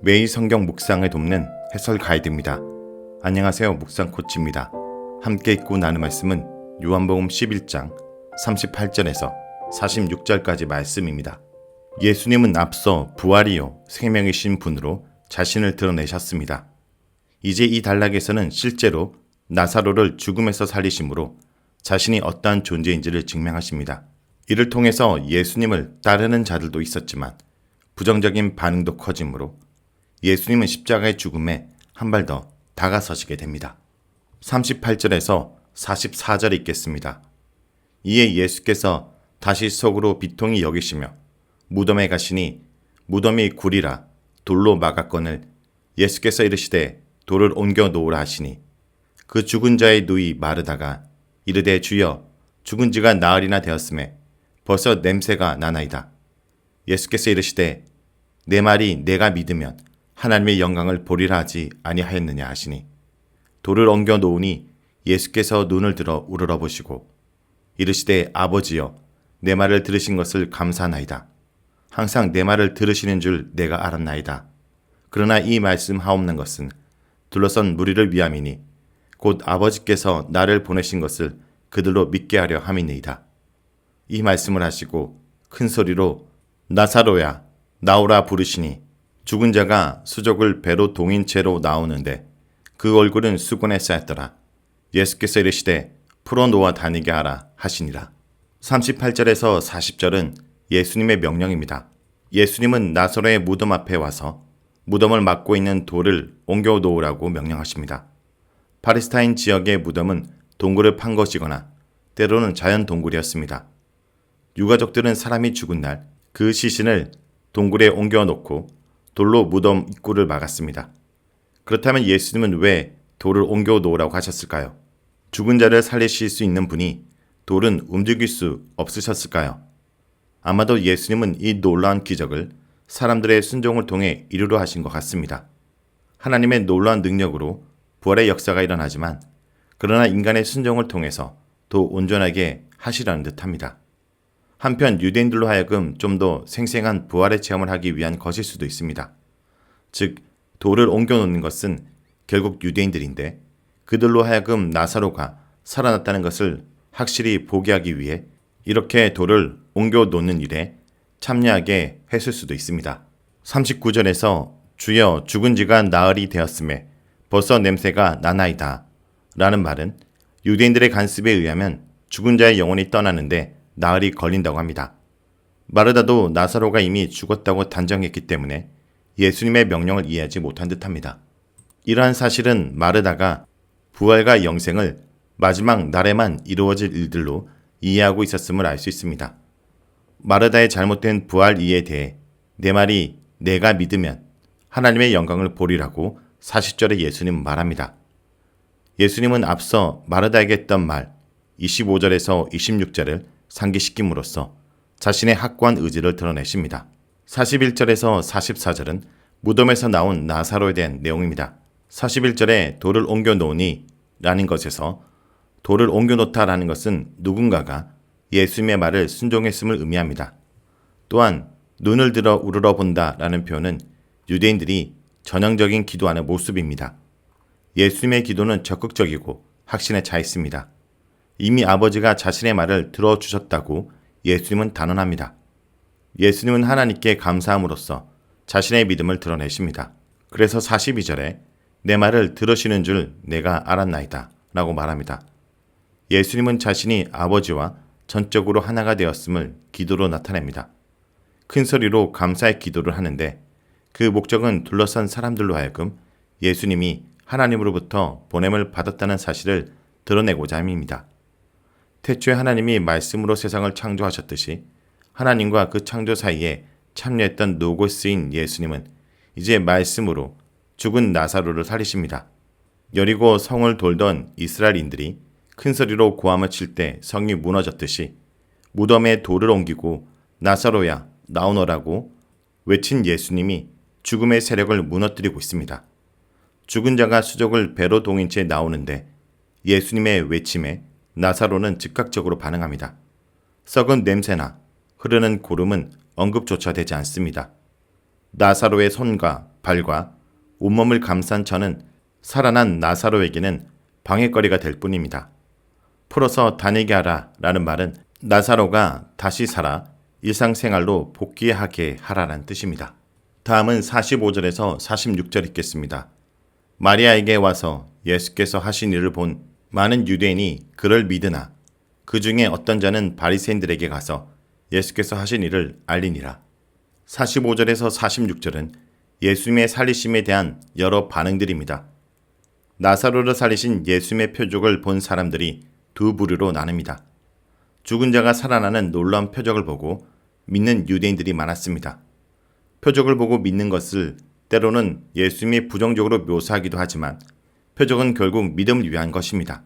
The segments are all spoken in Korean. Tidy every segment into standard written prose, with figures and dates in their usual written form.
매일 성경 묵상을 돕는 해설 가이드입니다. 안녕하세요. 묵상 코치입니다. 함께 읽고 나눌 말씀은 요한복음 11장 38절에서 46절까지 말씀입니다. 예수님은 앞서 부활이요 생명이신 분으로 자신을 드러내셨습니다. 이제 이 단락에서는 실제로 나사로를 죽음에서 살리심으로 자신이 어떠한 존재인지를 증명하십니다. 이를 통해서 예수님을 따르는 자들도 있었지만 부정적인 반응도 커지므로 예수님은 십자가의 죽음에 한 발 더 다가서시게 됩니다. 38절에서 44절 읽겠습니다. 이에 예수께서 다시 속으로 비통히 여기시며 무덤에 가시니 무덤이 굴이라 돌로 막았거늘 예수께서 이르시되 돌을 옮겨 놓으라 하시니 그 죽은 자의 누이 마르다가 이르되 주여 죽은 지가 나흘이나 되었음에 벌써 냄새가 나나이다. 예수께서 이르시되 내 말이 내가 믿으면 하나님의 영광을 보리라 하지 아니하였느냐 하시니 돌을 옮겨 놓으니 예수께서 눈을 들어 우러러보시고 이르시되 아버지여 내 말을 들으신 것을 감사하나이다. 항상 내 말을 들으시는 줄 내가 알았나이다. 그러나 이 말씀 하옵는 것은 둘러선 무리를 위함이니 곧 아버지께서 나를 보내신 것을 그들로 믿게 하려 함이니이다. 이 말씀을 하시고 큰 소리로 나사로야 나오라 부르시니 죽은 자가 수족을 배로 동인 채로 나오는데 그 얼굴은 수건에 쌓였더라. 예수께서 이르시되 풀어놓아 다니게 하라 하시니라. 38절에서 40절은 예수님의 명령입니다. 예수님은 나사로의 무덤 앞에 와서 무덤을 막고 있는 돌을 옮겨 놓으라고 명령하십니다. 팔레스타인 지역의 무덤은 동굴을 판 것이거나 때로는 자연 동굴이었습니다. 유가족들은 사람이 죽은 날 그 시신을 동굴에 옮겨 놓고 돌로 무덤 입구를 막았습니다. 그렇다면 예수님은 왜 돌을 옮겨 놓으라고 하셨을까요? 죽은 자를 살리실 수 있는 분이 돌은 움직일 수 없으셨을까요? 아마도 예수님은 이 놀라운 기적을 사람들의 순종을 통해 이루려 하신 것 같습니다. 하나님의 놀라운 능력으로 부활의 역사가 일어나지만 그러나 인간의 순종을 통해서 더 온전하게 하시라는 듯합니다. 한편 유대인들로 하여금 좀 더 생생한 부활의 체험을 하기 위한 것일 수도 있습니다. 즉 돌을 옮겨놓는 것은 결국 유대인들인데 그들로 하여금 나사로가 살아났다는 것을 확실히 보게 하기 위해 이렇게 돌을 옮겨놓는 일에 참여하게 했을 수도 있습니다. 39절에서 주여 죽은 지가 나흘이 되었음에 벌써 냄새가 나나이다 라는 말은 유대인들의 관습에 의하면 죽은 자의 영혼이 떠나는데 나흘이 걸린다고 합니다. 마르다도 나사로가 이미 죽었다고 단정했기 때문에 예수님의 명령을 이해하지 못한 듯합니다. 이러한 사실은 마르다가 부활과 영생을 마지막 날에만 이루어질 일들로 이해하고 있었음을 알 수 있습니다. 마르다의 잘못된 부활 이해에 대해 내 말이 내가 믿으면 하나님의 영광을 보리라고 40절에 예수님은 말합니다. 예수님은 앞서 마르다에게 했던 말 25절에서 26절을 상기시킴으로써 자신의 확고한 의지를 드러내십니다. 41절에서 44절은 무덤에서 나온 나사로에 대한 내용입니다. 41절에 돌을 옮겨 놓으니 라는 것에서 돌을 옮겨 놓다 라는 것은 누군가가 예수님의 말을 순종했음을 의미합니다. 또한 눈을 들어 우러러 본다 라는 표현은 유대인들이 전형적인 기도하는 모습입니다. 예수님의 기도는 적극적이고 확신에 차 있습니다. 이미 아버지가 자신의 말을 들어주셨다고 예수님은 단언합니다. 예수님은 하나님께 감사함으로써 자신의 믿음을 드러내십니다. 그래서 42절에 내 말을 들으시는 줄 내가 알았나이다 라고 말합니다. 예수님은 자신이 아버지와 전적으로 하나가 되었음을 기도로 나타냅니다. 큰 소리로 감사의 기도를 하는데 그 목적은 둘러싼 사람들로 하여금 예수님이 하나님으로부터 보냄을 받았다는 사실을 드러내고자 함입니다. 태초에 하나님이 말씀으로 세상을 창조하셨듯이 하나님과 그 창조 사이에 참여했던 노고스인 예수님은 이제 말씀으로 죽은 나사로를 살리십니다. 여리고 성을 돌던 이스라엘인들이 큰 소리로 고함을 칠 때 성이 무너졌듯이 무덤에 돌을 옮기고 나사로야 나오너라고 외친 예수님이 죽음의 세력을 무너뜨리고 있습니다. 죽은 자가 수족을 배로 동인 채 나오는데 예수님의 외침에 나사로는 즉각적으로 반응합니다. 썩은 냄새나 흐르는 고름은 언급조차 되지 않습니다. 나사로의 손과 발과 온몸을 감싼 천은 살아난 나사로에게는 방해거리가 될 뿐입니다. 풀어서 다니게 하라 라는 말은 나사로가 다시 살아 일상생활로 복귀하게 하라는 뜻입니다. 다음은 45절에서 46절 읽겠습니다. 마리아에게 와서 예수께서 하신 일을 본 많은 유대인이 그를 믿으나 그 중에 어떤 자는 바리새인들에게 가서 예수께서 하신 일을 알리니라. 45절에서 46절은 예수님의 살리심에 대한 여러 반응들입니다. 나사로를 살리신 예수님의 표적을 본 사람들이 두 부류로 나눕니다. 죽은 자가 살아나는 놀라운 표적을 보고 믿는 유대인들이 많았습니다. 표적을 보고 믿는 것을 때로는 예수님이 부정적으로 묘사하기도 하지만 표적은 결국 믿음을 위한 것입니다.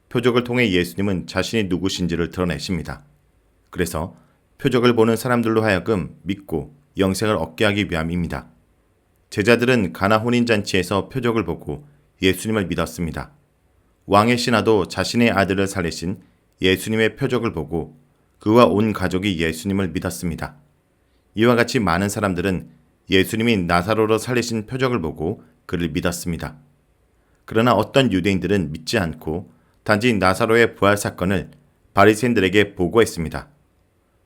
표적을 통해 예수님은 자신이 누구신지를 드러내십니다. 그래서 표적을 보는 사람들로 하여금 믿고 영생을 얻게 하기 위함입니다. 제자들은 가나 혼인잔치에서 표적을 보고 예수님을 믿었습니다. 왕의 신하도 자신의 아들을 살리신 예수님의 표적을 보고 그와 온 가족이 예수님을 믿었습니다. 이와 같이 많은 사람들은 예수님이 나사로로 살리신 표적을 보고 그를 믿었습니다. 그러나 어떤 유대인들은 믿지 않고 단지 나사로의 부활 사건을 바리새인들에게 보고했습니다.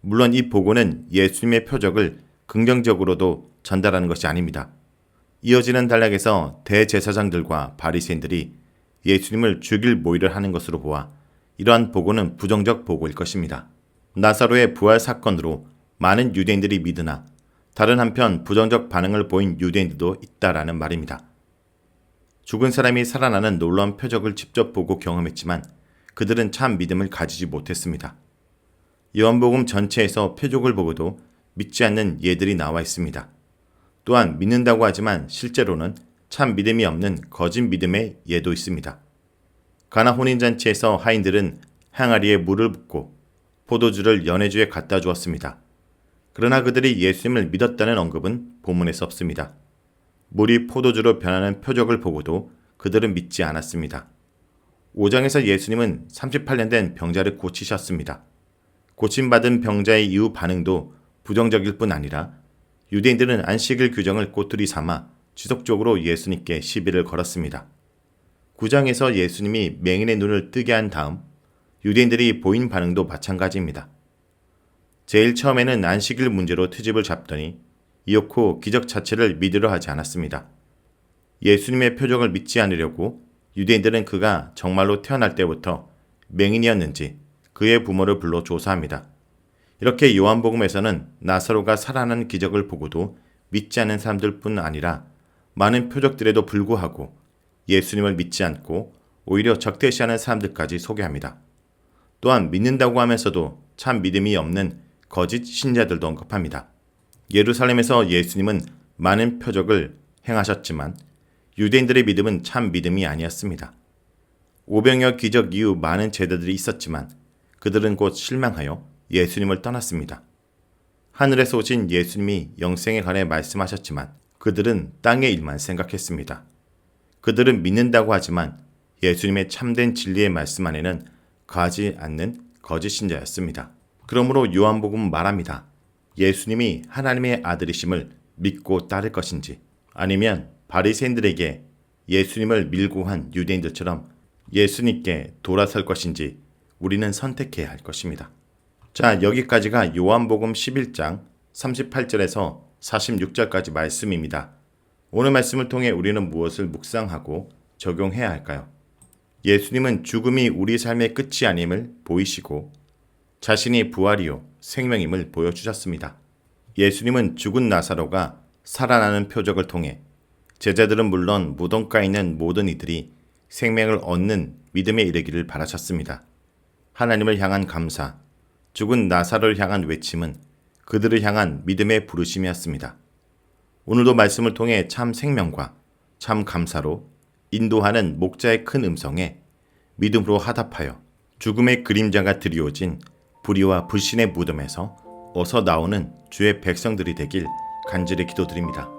물론 이 보고는 예수님의 표적을 긍정적으로도 전달하는 것이 아닙니다. 이어지는 단락에서 대제사장들과 바리새인들이 예수님을 죽일 모의를 하는 것으로 보아 이러한 보고는 부정적 보고일 것입니다. 나사로의 부활 사건으로 많은 유대인들이 믿으나 다른 한편 부정적 반응을 보인 유대인들도 있다라는 말입니다. 죽은 사람이 살아나는 놀라운 표적을 직접 보고 경험했지만 그들은 참 믿음을 가지지 못했습니다. 요한복음 전체에서 표적을 보고도 믿지 않는 예들이 나와 있습니다. 또한 믿는다고 하지만 실제로는 참 믿음이 없는 거짓 믿음의 예도 있습니다. 가나 혼인잔치에서 하인들은 항아리에 물을 붓고 포도주를 연회주에 갖다 주었습니다. 그러나 그들이 예수님을 믿었다는 언급은 본문에서 없습니다. 물이 포도주로 변하는 표적을 보고도 그들은 믿지 않았습니다. 5장에서 예수님은 38년 된 병자를 고치셨습니다. 고침받은 병자의 이후 반응도 부정적일 뿐 아니라 유대인들은 안식일 규정을 꼬투리 삼아 지속적으로 예수님께 시비를 걸었습니다. 9장에서 예수님이 맹인의 눈을 뜨게 한 다음 유대인들이 보인 반응도 마찬가지입니다. 제일 처음에는 안식일 문제로 트집을 잡더니 이윽고 기적 자체를 믿으려 하지 않았습니다. 예수님의 표적을 믿지 않으려고 유대인들은 그가 정말로 태어날 때부터 맹인이었는지 그의 부모를 불러 조사합니다. 이렇게 요한복음에서는 나사로가 살아나는 기적을 보고도 믿지 않는 사람들뿐 아니라 많은 표적들에도 불구하고 예수님을 믿지 않고 오히려 적대시하는 사람들까지 소개합니다. 또한 믿는다고 하면서도 참 믿음이 없는 거짓 신자들도 언급합니다. 예루살렘에서 예수님은 많은 표적을 행하셨지만 유대인들의 믿음은 참 믿음이 아니었습니다. 오병이어 기적 이후 많은 제자들이 있었지만 그들은 곧 실망하여 예수님을 떠났습니다. 하늘에서 오신 예수님이 영생에 관해 말씀하셨지만 그들은 땅의 일만 생각했습니다. 그들은 믿는다고 하지만 예수님의 참된 진리의 말씀 안에는 가지 않는 거짓 신자였습니다. 그러므로 요한복음은 말합니다. 예수님이 하나님의 아들이심을 믿고 따를 것인지 아니면 바리새인들에게 예수님을 밀고 한 유대인들처럼 예수님께 돌아설 것인지 우리는 선택해야 할 것입니다. 자, 여기까지가 요한복음 11장 38절에서 46절까지 말씀입니다. 오늘 말씀을 통해 우리는 무엇을 묵상하고 적용해야 할까요? 예수님은 죽음이 우리 삶의 끝이 아님을 보이시고 자신이 부활이요 생명임을 보여주셨습니다. 예수님은 죽은 나사로가 살아나는 표적을 통해 제자들은 물론 무덤가에 있는 모든 이들이 생명을 얻는 믿음에 이르기를 바라셨습니다. 하나님을 향한 감사, 죽은 나사로를 향한 외침은 그들을 향한 믿음의 부르심이었습니다. 오늘도 말씀을 통해 참 생명과 참 감사로 인도하는 목자의 큰 음성에 믿음으로 하답하여 죽음의 그림자가 드리워진 불의와 불신의 무덤에서 어서 나오는 주의 백성들이 되길 간절히 기도드립니다.